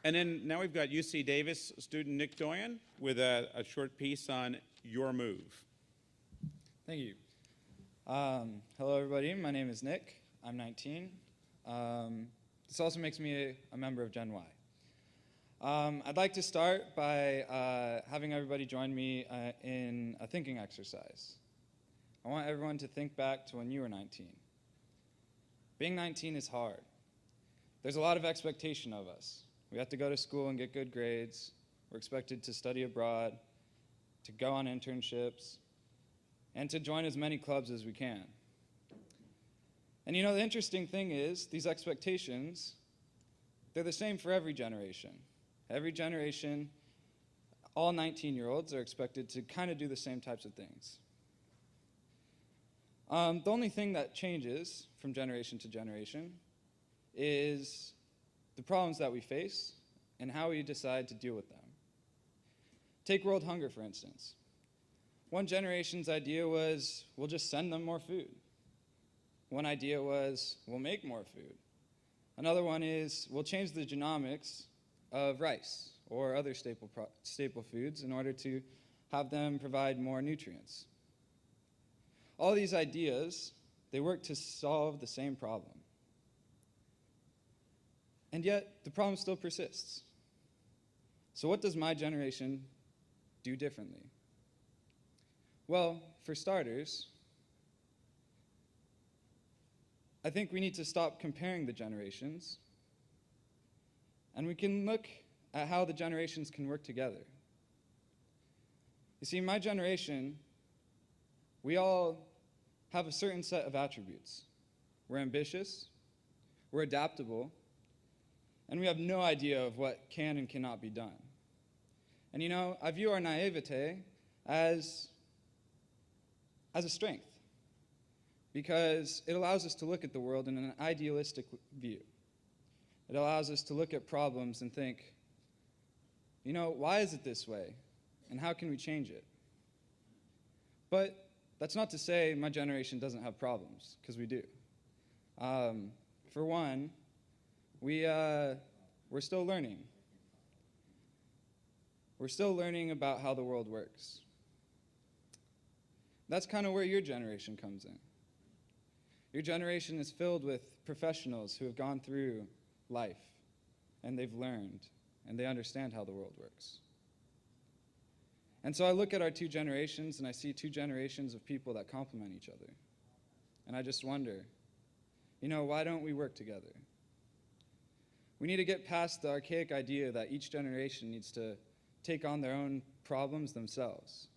And then now we've got UC Davis student Nick Doyen with a short piece on your move. Thank you. Hello, everybody. My name is Nick. I'm 19. This also makes me a member of Gen Y. I'd like to start by having everybody join me in a thinking exercise. I want everyone to think back to when you were 19. Being 19 is hard. There's a lot of expectation of us. We have to go to school and get good grades. We're expected to study abroad, to go on internships, and to join as many clubs as we can. And you know, the interesting thing is, these expectations, they're the same for every generation. Every generation, all 19-year-olds are expected to kind of do the same types of things. The only thing that changes from generation to generation is the problems that we face and how we decide to deal with them. Take world hunger, for instance. One generation's idea was, we'll just send them more food. One idea was, we'll make more food. Another one is, we'll change the genomics of rice or other staple foods in order to have them provide more nutrients. All these ideas, they work to solve the same problem. And yet, the problem still persists. So what does my generation do differently? Well, for starters, I think we need to stop comparing the generations, and we can look at how the generations can work together. You see, my generation, we all have a certain set of attributes. We're ambitious, we're adaptable, and we have no idea of what can and cannot be done. And you know, I view our naivete as a strength, because it allows us to look at the world in an idealistic view. It allows us to look at problems and think, you know, why is it this way? And how can we change it? But that's not to say my generation doesn't have problems, because we do. For one, we're still learning. We're still learning about how the world works. That's kind of where your generation comes in. Your generation is filled with professionals who have gone through life, and they've learned, and they understand how the world works. And so I look at our two generations, and I see two generations of people that complement each other. And I just wonder, you know, why don't we work together? We need to get past the archaic idea that each generation needs to take on their own problems themselves.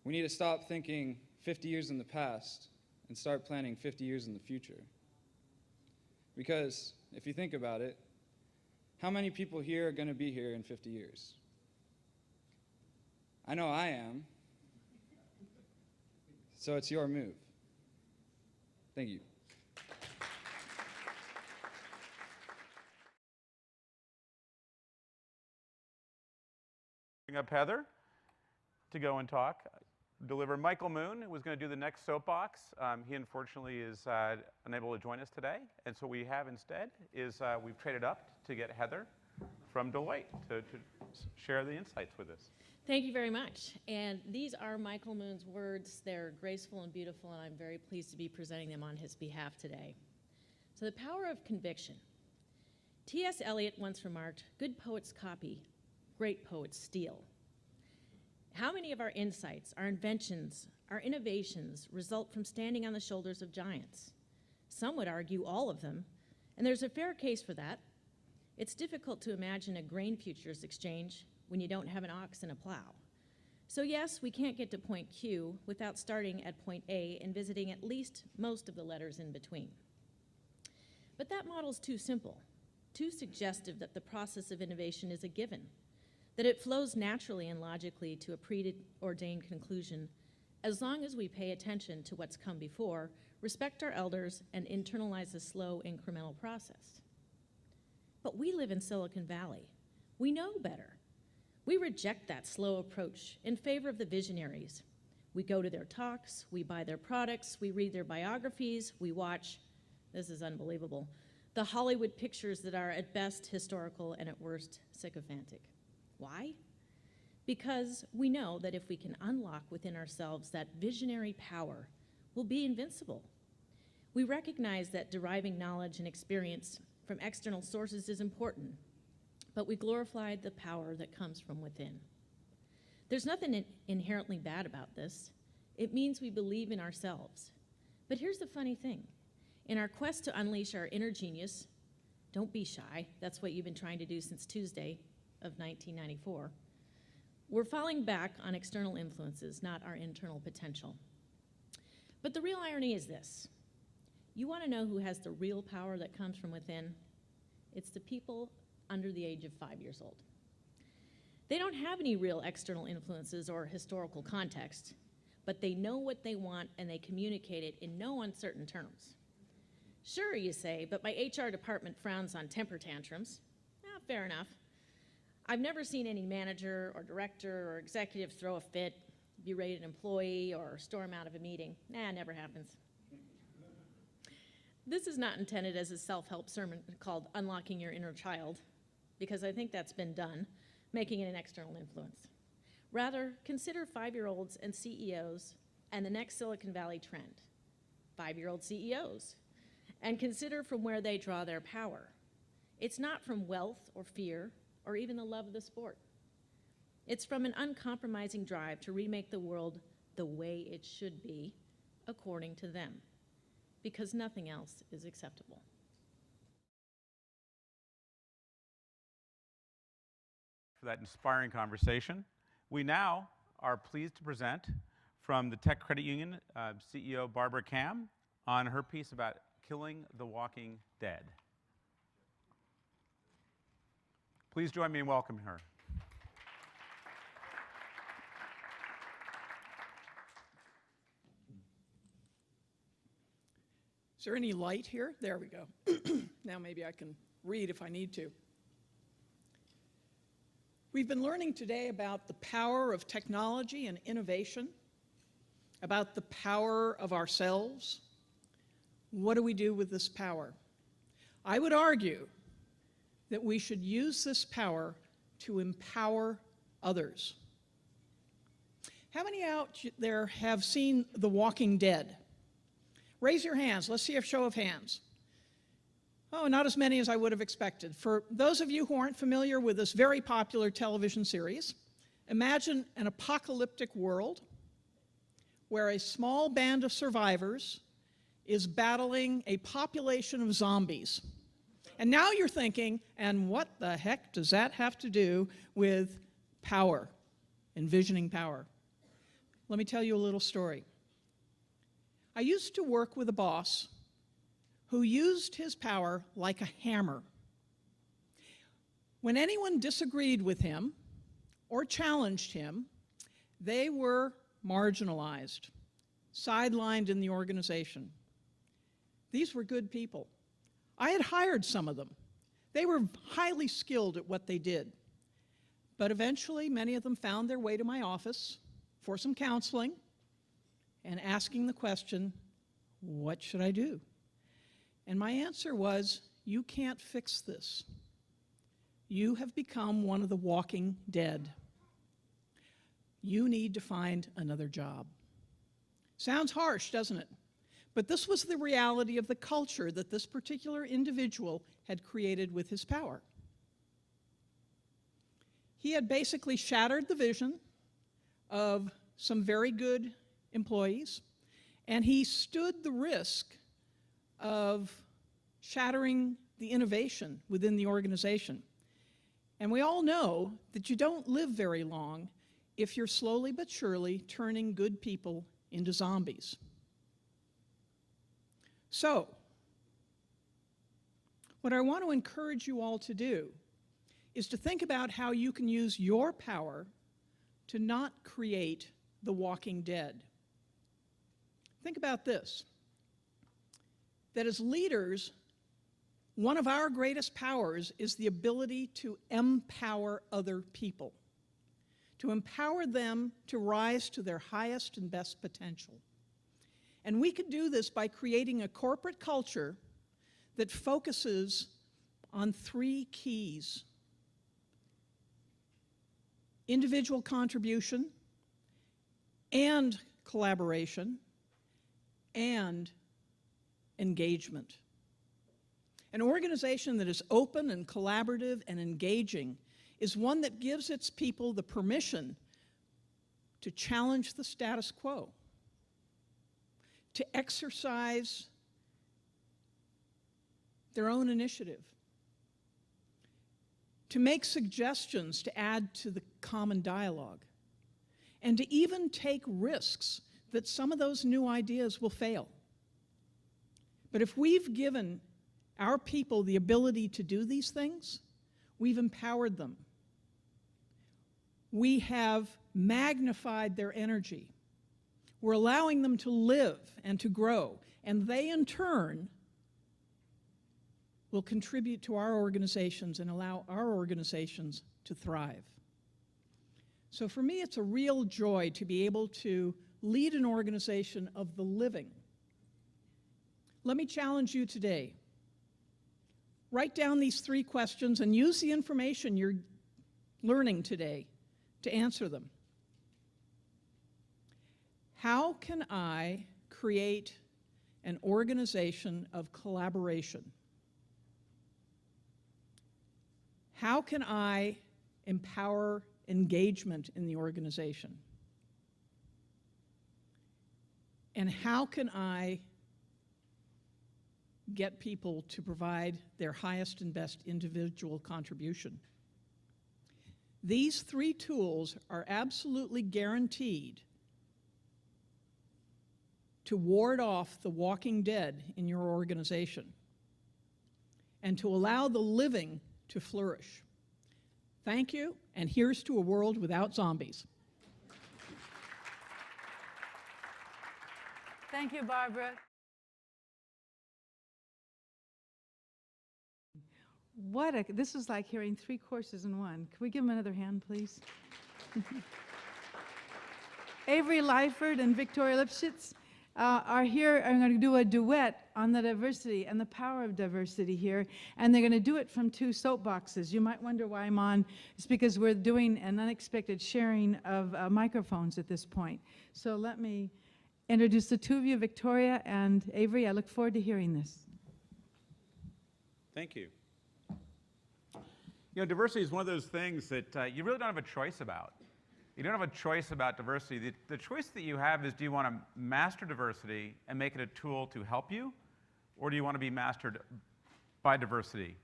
We need to stop thinking 50 years in the past and start planning 50 years in the future. Because if you think about it, how many people here are going to be here in 50 years? I know I am. So it's your move. Thank you. Bring up Heather to go and talk. Deliver Michael Moon, who was going to do the next soapbox. He unfortunately is unable to join us today. And so what we have instead is we've traded up to get Heather from Deloitte to share the insights with us. Thank you very much. And these are Michael Moon's words. They're graceful and beautiful, and I'm very pleased to be presenting them on his behalf today. So the power of conviction. T.S. Eliot once remarked, "Good poets copy, great poets steal." How many of our insights, our inventions, our innovations result from standing on the shoulders of giants? Some would argue all of them, and there's a fair case for that. It's difficult to imagine a grain futures exchange when you don't have an ox and a plow. So yes, we can't get to point Q without starting at point A and visiting at least most of the letters in between. But that model's too simple, too suggestive that the process of innovation is a given, that it flows naturally and logically to a preordained conclusion as long as we pay attention to what's come before, respect our elders, and internalize the slow incremental process. But we live in Silicon Valley. We know better. We reject that slow approach in favor of the visionaries. We go to their talks, we buy their products, we read their biographies, we watch, this is unbelievable, the Hollywood pictures that are at best historical and at worst sycophantic. Why? Because we know that if we can unlock within ourselves that visionary power, we'll be invincible. We recognize that deriving knowledge and experience from external sources is important, but we glorify the power that comes from within. There's nothing inherently bad about this. It means we believe in ourselves. But here's the funny thing. In our quest to unleash our inner genius, don't be shy, that's what you've been trying to do since Tuesday of 1994, we're falling back on external influences, not our internal potential. But the real irony is this. You want to know who has the real power that comes from within? It's the people under the age of 5 years old. They don't have any real external influences or historical context, but they know what they want and they communicate it in no uncertain terms. Sure, you say, but my HR department frowns on temper tantrums. Fair enough. I've never seen any manager or director or executive throw a fit, berate an employee, or storm out of a meeting. Never happens. This is not intended as a self-help sermon called Unlocking Your Inner Child, because I think that's been done, making it an external influence. Rather, consider 5-year-olds and CEOs and the next Silicon Valley trend, 5-year-old CEOs, and consider from where they draw their power. It's not from wealth or fear or even the love of the sport. It's from an uncompromising drive to remake the world the way it should be, according to them, because nothing else is acceptable. For that inspiring conversation. We now are pleased to present from the Tech Credit Union CEO Barbara Kamm on her piece about killing the walking dead. Please join me in welcoming her. Is there any light here? There we go. Now maybe I can read if I need to. We've been learning today about the power of technology and innovation, about the power of ourselves. What do we do with this power? I would argue that we should use this power to empower others. How many out there have seen The Walking Dead? Raise your hands. Let's see a show of hands. Oh, not as many as I would have expected. For those of you who aren't familiar with this very popular television series, imagine an apocalyptic world where a small band of survivors is battling a population of zombies. And now you're thinking, and what the heck does that have to do with power, envisioning power? Let me tell you a little story. I used to work with a boss who used his power like a hammer. When anyone disagreed with him or challenged him, they were marginalized, sidelined in the organization. These were good people. I had hired some of them. They were highly skilled at what they did. But eventually, many of them found their way to my office for some counseling and asking the question, what should I do? And my answer was, you can't fix this. You have become one of the walking dead. You need to find another job. Sounds harsh, doesn't it? But this was the reality of the culture that this particular individual had created with his power. He had basically shattered the vision of some very good employees, and he stood the risk of shattering the innovation within the organization. And we all know that you don't live very long if you're slowly but surely turning good people into zombies. So, what I want to encourage you all to do is to think about how you can use your power to not create the walking dead. Think about this, that as leaders, one of our greatest powers is the ability to empower other people, to empower them to rise to their highest and best potential. And we could do this by creating a corporate culture that focuses on 3 keys: individual contribution and collaboration and engagement. An organization that is open and collaborative and engaging is one that gives its people the permission to challenge the status quo, to exercise their own initiative, to make suggestions to add to the common dialogue, and to even take risks that some of those new ideas will fail. But if we've given our people the ability to do these things, we've empowered them. We have magnified their energy. We're allowing them to live and to grow, and they in turn will contribute to our organizations and allow our organizations to thrive. So for me, it's a real joy to be able to lead an organization of the living. Let me challenge you today. Write down these 3 questions and use the information you're learning today to answer them. How can I create an organization of collaboration? How can I empower engagement in the organization? And how can I get people to provide their highest and best individual contribution? These 3 tools are absolutely guaranteed to ward off the walking dead in your organization and to allow the living to flourish. Thank you, and here's to a world without zombies. Thank you, Barbara. This is like hearing 3 courses in one. Can we give them another hand, please? Avery, Lyford, and Victoria Livschitz are here. I'm going to do a duet on the diversity and the power of diversity here, and they're going to do it from 2 soapboxes. You might wonder why I'm on. It's because we're doing an unexpected sharing of microphones at this point. So let me introduce the 2 of you, Victoria and Avery. I look forward to hearing this. Thank you. You know, diversity is one of those things that you really don't have a choice about. You don't have a choice about diversity. The choice that you have is, do you want to master diversity and make it a tool to help you, or do you want to be mastered by diversity?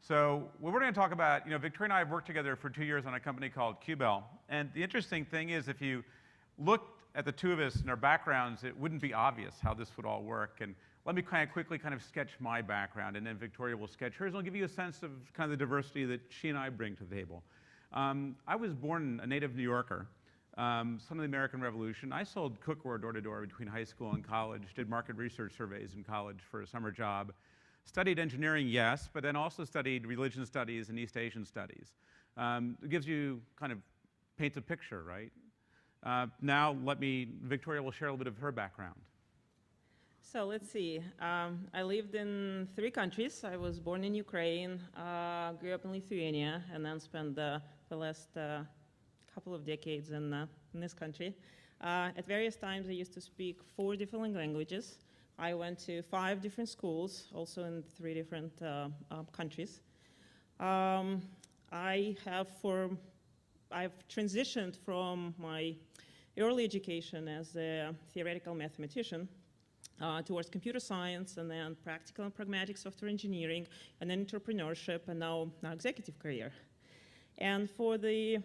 So what we're going to talk about, you know, Victoria and I have worked together for 2 years on a company called Qubell. And the interesting thing is, if you looked at the 2 of us and our backgrounds, it wouldn't be obvious how this would all work. And let me quickly sketch my background, and then Victoria will sketch hers, and I'll give you a sense of kind of the diversity that she and I bring to the table. I was born a native New Yorker, son of the American Revolution. I sold cookware door to door between high school and college, did market research surveys in college for a summer job, studied engineering, yes, but then also studied religion studies and East Asian studies. It gives you paints a picture, right? Now Victoria will share a little bit of her background. So let's see. I lived in 3 countries. I was born in Ukraine, grew up in Lithuania, and then spent the last couple of decades in this country. At various times, I used to speak 4 different languages. I went to 5 different schools, also in 3 different countries. I've transitioned from my early education as a theoretical mathematician towards computer science, and then practical and pragmatic software engineering, and then entrepreneurship, and now executive career. And for the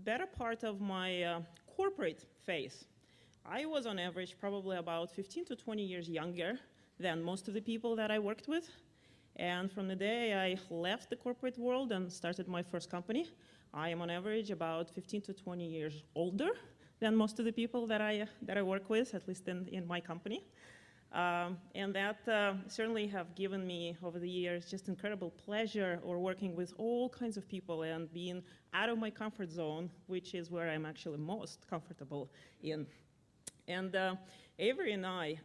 better part of my corporate phase, I was on average probably about 15 to 20 years younger than most of the people that I worked with. And from the day I left the corporate world and started my first company, I am on average about 15 to 20 years older than most of the people that I work with, at least in my company. And that certainly have given me, over the years, just incredible pleasure or working with all kinds of people and being out of my comfort zone, which is where I'm actually most comfortable in And Avery and I,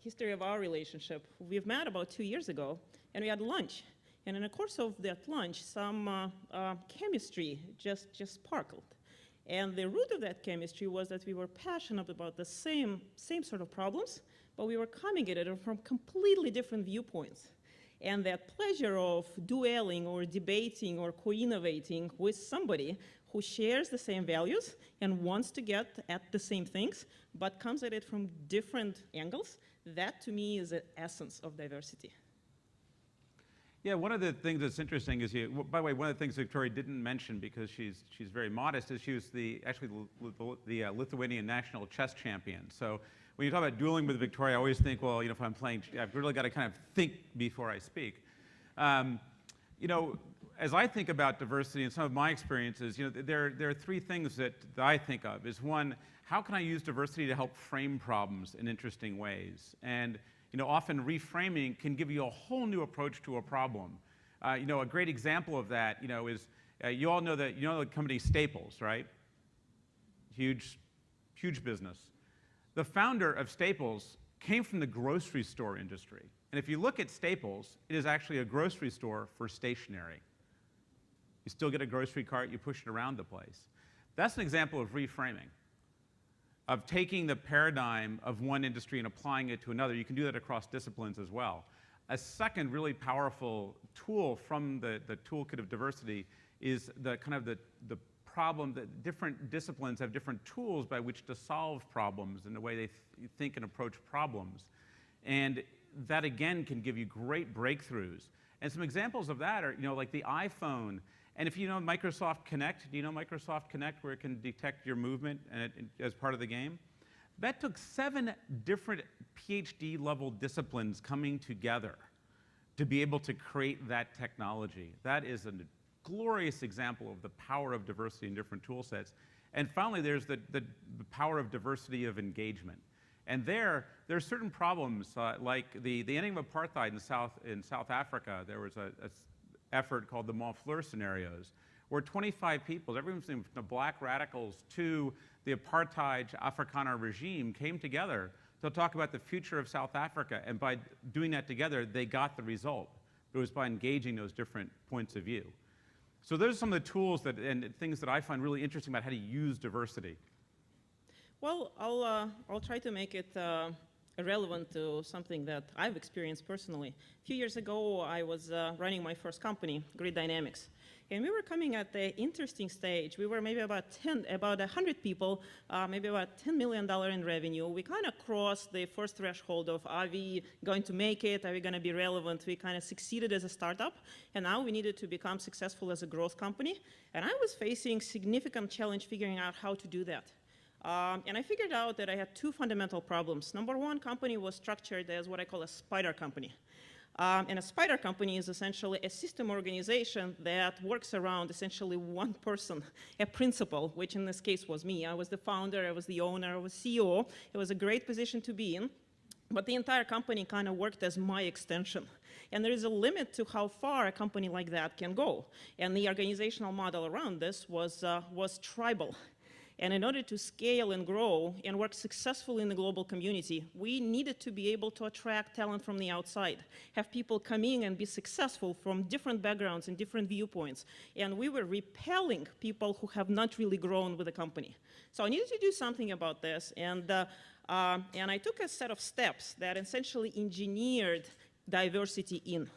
history of our relationship, we've met about 2 years ago, and we had lunch. And in the course of that lunch, some chemistry just sparkled. And the root of that chemistry was that we were passionate about the same sort of problems, but we were coming at it from completely different viewpoints. And that pleasure of dueling or debating or co-innovating with somebody who shares the same values and wants to get at the same things, but comes at it from different angles, that to me is the essence of diversity. Yeah, one of the things that's interesting is, by the way, one of the things Victoria didn't mention because she's very modest is she was actually the Lithuanian national chess champion. So when you talk about dueling with Victoria, I always think, well, if I'm playing, I've really got to kind of think before I speak. As I think about diversity and some of my experiences, there are three things that I think of. Is one, how can I use diversity to help frame problems in interesting ways? And often reframing can give you a whole new approach to a problem. A great example of that, is you all know the company Staples, right? Huge business. The founder of Staples came from the grocery store industry. And if you look at Staples, it is actually a grocery store for stationery. You still get a grocery cart, you push it around the place. That's an example of reframing, of taking the paradigm of one industry and applying it to another. You can do that across disciplines as well. A second really powerful tool from the toolkit of diversity is the problem that different disciplines have different tools by which to solve problems in the way they think and approach problems. And that, again, can give you great breakthroughs. And some examples of that are, like the iPhone. And if you know Microsoft Connect, do you know Microsoft Connect, where it can detect your movement as part of the game? That took 7 different PhD-level disciplines coming together to be able to create that technology. That is a glorious example of the power of diversity in different tool sets. And finally, there's the power of diversity of engagement. And there are certain problems, like the ending of apartheid in South Africa. There was an effort called the Montfleur scenarios, where 25 people, everyone from the black radicals to the apartheid Afrikaner regime, came together to talk about the future of South Africa. And by doing that together, they got the result. It was by engaging those different points of view. So those are some of the tools and things that I find really interesting about how to use diversity. Well, I'll try to make it relevant to something that I've experienced personally. A few years ago, I was running my first company, Grid Dynamics. And we were coming at the interesting stage. We were maybe about 100 people, maybe about $10 million in revenue. We kind of crossed the first threshold of, are we going to make it? Are we going to be relevant? We kind of succeeded as a startup. And now we needed to become successful as a growth company. And I was facing significant challenge figuring out how to do that. And I figured out that I had 2 fundamental problems. Number one, company was structured as what I call a spider company. And a spider company is essentially a system organization that works around essentially one person, a principal, which in this case was me. I was the founder, I was the owner, I was CEO. It was a great position to be in. But the entire company kind of worked as my extension. And there is a limit to how far a company like that can go. And the organizational model around this was tribal. And in order to scale and grow and work successfully in the global community, we needed to be able to attract talent from the outside, have people come in and be successful from different backgrounds and different viewpoints. And we were repelling people who have not really grown with the company. So I needed to do something about this. And I took a set of steps that essentially engineered diversity in.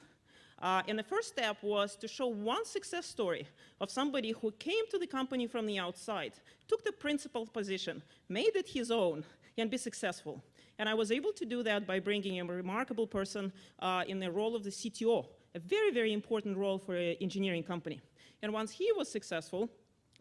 And the first step was to show one success story of somebody who came to the company from the outside, took the principal position, made it his own, and be successful. And I was able to do that by bringing a remarkable person in the role of the CTO, a very, very important role for an engineering company. And once he was successful,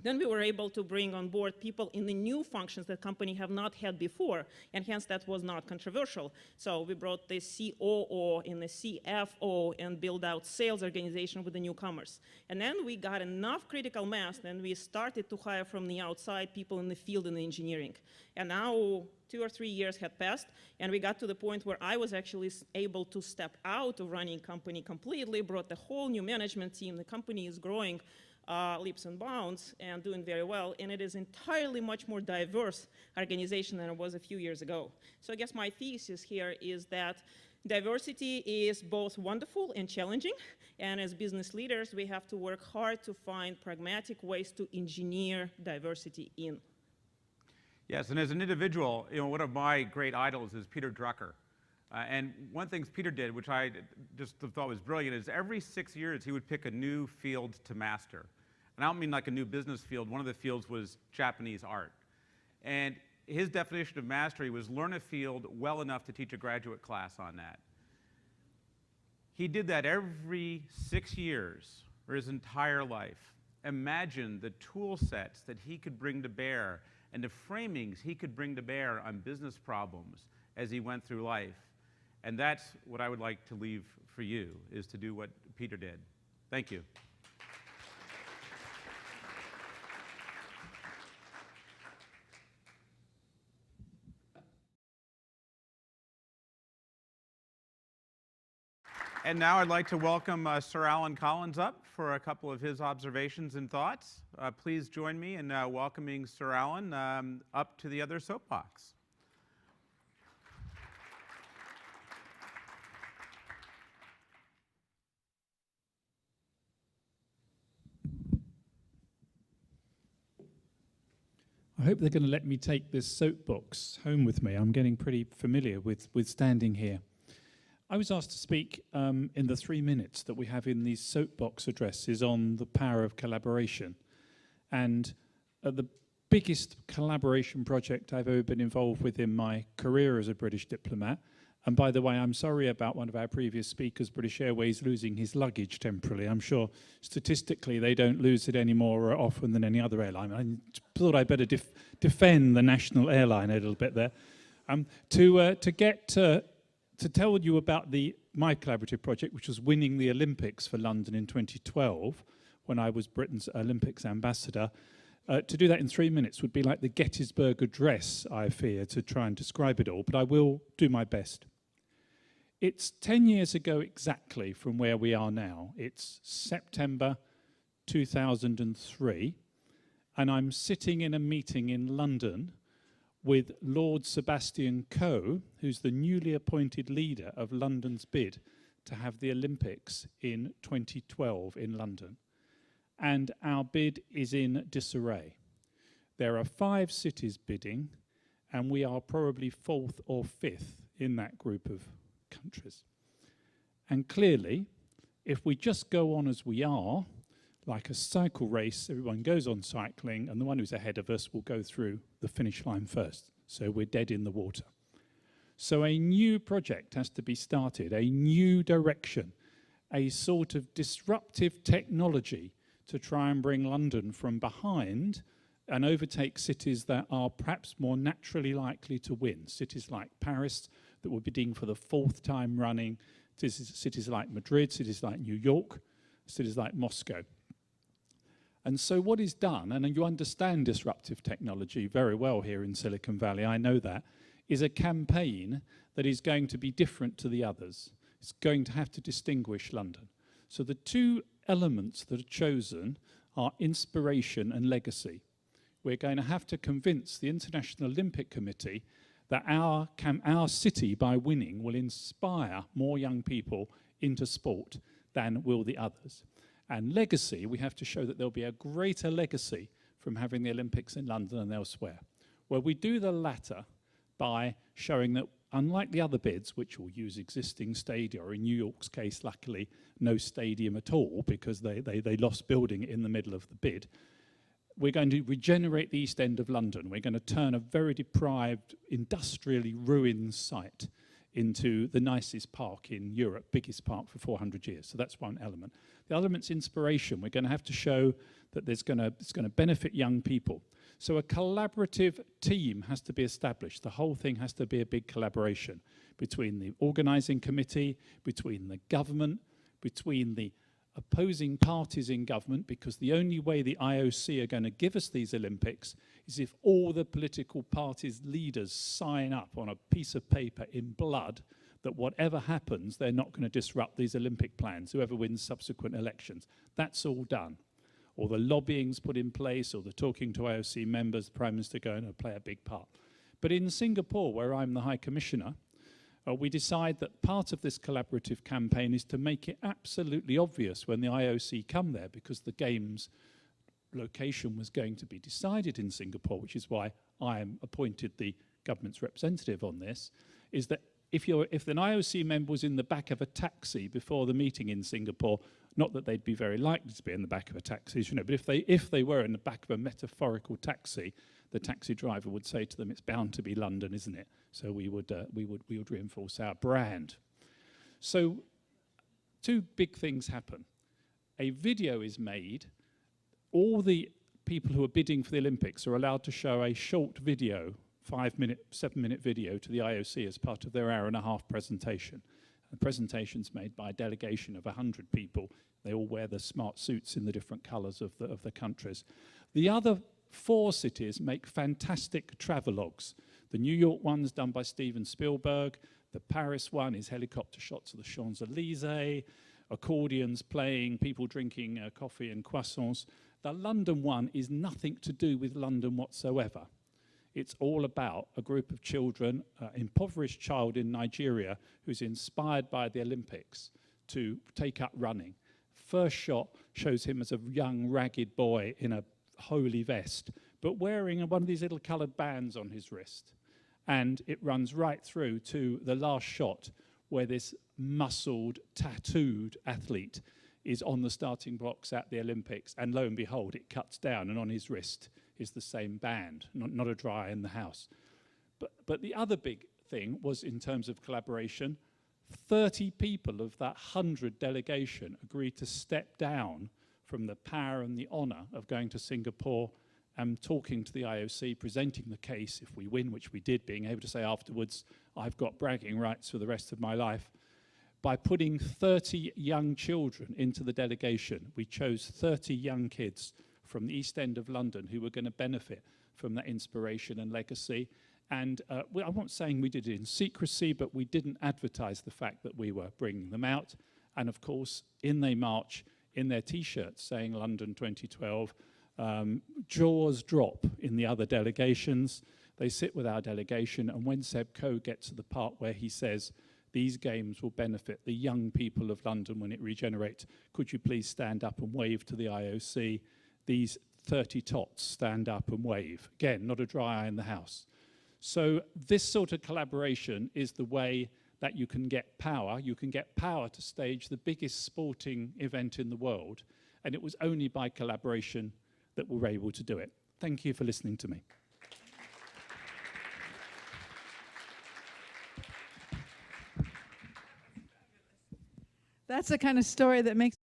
then we were able to bring on board people in the new functions that company have not had before, and hence that was not controversial. So we brought the COO and the CFO and build out sales organization with the newcomers. And then we got enough critical mass, and we started to hire from the outside people in the field and the engineering. And now 2 or 3 years had passed, and we got to the point where I was actually able to step out of running company completely, brought the whole new management team. The company is growing leaps and bounds and doing very well, and it is entirely much more diverse organization than it was a few years ago. So I guess my thesis here is that diversity is both wonderful and challenging, and as business leaders, we have to work hard to find pragmatic ways to engineer diversity in. Yes, and as an individual, one of my great idols is Peter Drucker. And one thing Peter did, which I just thought was brilliant, is every 6 years he would pick a new field to master. And I don't mean like a new business field. One of the fields was Japanese art. And his definition of mastery was learn a field well enough to teach a graduate class on that. He did that every 6 years for his entire life. Imagine the tool sets that he could bring to bear and the framings he could bring to bear on business problems as he went through life. And that's what I would like to leave for you, is to do what Peter did. Thank you. And now I'd like to welcome Sir Alan Collins up for a couple of his observations and thoughts. Please join me in welcoming Sir Alan up to the other soapbox. I hope they're going to let me take this soapbox home with me. I'm getting pretty familiar with standing here. I was asked to speak in the 3 minutes that we have in these soapbox addresses on the power of collaboration. And the biggest collaboration project I've ever been involved with in my career as a British diplomat. And by the way, I'm sorry about one of our previous speakers, British Airways, losing his luggage temporarily. I'm sure statistically they don't lose it any more often than any other airline. I thought I'd better defend the national airline a little bit there. To tell you about my collaborative project, which was winning the Olympics for London in 2012, when I was Britain's Olympics ambassador. To do that in 3 minutes would be like the Gettysburg Address, I fear, to try and describe it all, but I will do my best. It's 10 years ago exactly from where we are now. It's September 2003, and I'm sitting in a meeting in London with Lord Sebastian Coe, who's the newly appointed leader of London's bid to have the Olympics in 2012 in London. And our bid is in disarray. There are 5 cities bidding, and we are probably 4th or 5th in that group of countries. And clearly, if we just go on as we are, like a cycle race, everyone goes on cycling, and the one who's ahead of us will go through the finish line first. So we're dead in the water. So a new project has to be started, a new direction, a sort of disruptive technology to try and bring London from behind and overtake cities that are perhaps more naturally likely to win. Cities like Paris, that were bidding for the 4th time running, cities like Madrid, cities like New York, cities like Moscow. And so what is done, and you understand disruptive technology very well here in Silicon Valley, I know that, is a campaign that is going to be different to the others. It's going to have to distinguish London. So the 2 elements that are chosen are inspiration and legacy. We're going to have to convince the International Olympic Committee that our city, by winning, will inspire more young people into sport than will the others. And legacy, we have to show that there'll be a greater legacy from having the Olympics in London and elsewhere. Well, we do the latter by showing that, unlike the other bids, which will use existing stadia, or in New York's case, luckily, no stadium at all, because they lost building it in the middle of the bid, we're going to regenerate the East End of London. We're going to turn a very deprived, industrially ruined site into the nicest park in Europe, biggest park for 400 years. So that's one element. The other element's inspiration. We're going to have to show that it's going to benefit young people. So a collaborative team has to be established. The whole thing has to be a big collaboration between the organising committee, between the government, between the opposing parties in government, because the only way the IOC are going to give us these Olympics is if all the political parties' leaders sign up on a piece of paper in blood that whatever happens, they're not going to disrupt these Olympic plans, whoever wins subsequent elections. That's all done. or the lobbying's put in place, or the talking to IOC members, the Prime Minister going to play a big part. But in Singapore, where I'm the High Commissioner, we decide that part of this collaborative campaign is to make it absolutely obvious when the IOC come there, because the Games location was going to be decided in Singapore, which is why I am appointed the government's representative on this, is that if an IOC member was in the back of a taxi before the meeting in Singapore, not that they'd be very likely to be in the back of a taxi, you know, but if they were in the back of a metaphorical taxi, the taxi driver would say to them, "It's bound to be London, isn't it?" So we would reinforce our brand. So two big things happen. A video is made. All the people who are bidding for the Olympics are allowed to show a short video, 5-minute, 7-minute video to the IOC as part of their hour-and-a-half presentation. The presentation's made by a delegation of 100 people. They all wear the smart suits in the different colours of the countries. The other 4 cities make fantastic travelogues. The New York one's done by Steven Spielberg. The Paris one is helicopter shots of the Champs-Élysées, accordions playing, people drinking coffee and croissants. The London one is nothing to do with London whatsoever. It's all about a group of children, impoverished child in Nigeria, who's inspired by the Olympics to take up running. First shot shows him as a young, ragged boy in a holy vest, but wearing one of these little coloured bands on his wrist. And it runs right through to the last shot, where this muscled, tattooed athlete is on the starting blocks at the Olympics, and lo and behold, it cuts down, and on his wrist is the same band, not a dry in the house. But the other big thing was, in terms of collaboration, 30 people of that 100 delegation agreed to step down from the power and the honour of going to Singapore and talking to the IOC, presenting the case if we win, which we did, being able to say afterwards, I've got bragging rights for the rest of my life. By putting 30 young children into the delegation, we chose 30 young kids from the East End of London who were going to benefit from that inspiration and legacy. And I'm not saying we did it in secrecy, but we didn't advertise the fact that we were bringing them out. And of course, in they march in their T-shirts saying London 2012. Jaws drop in the other delegations. They sit with our delegation, and when Seb Coe gets to the part where he says, these games will benefit the young people of London when it regenerates, could you please stand up and wave to the IOC? These 30 tots stand up and wave. Again, not a dry eye in the house. So this sort of collaboration is the way that you can get power. You can get power to stage the biggest sporting event in the world, and it was only by collaboration that we were able to do it. Thank you for listening to me. That's the kind of story that makes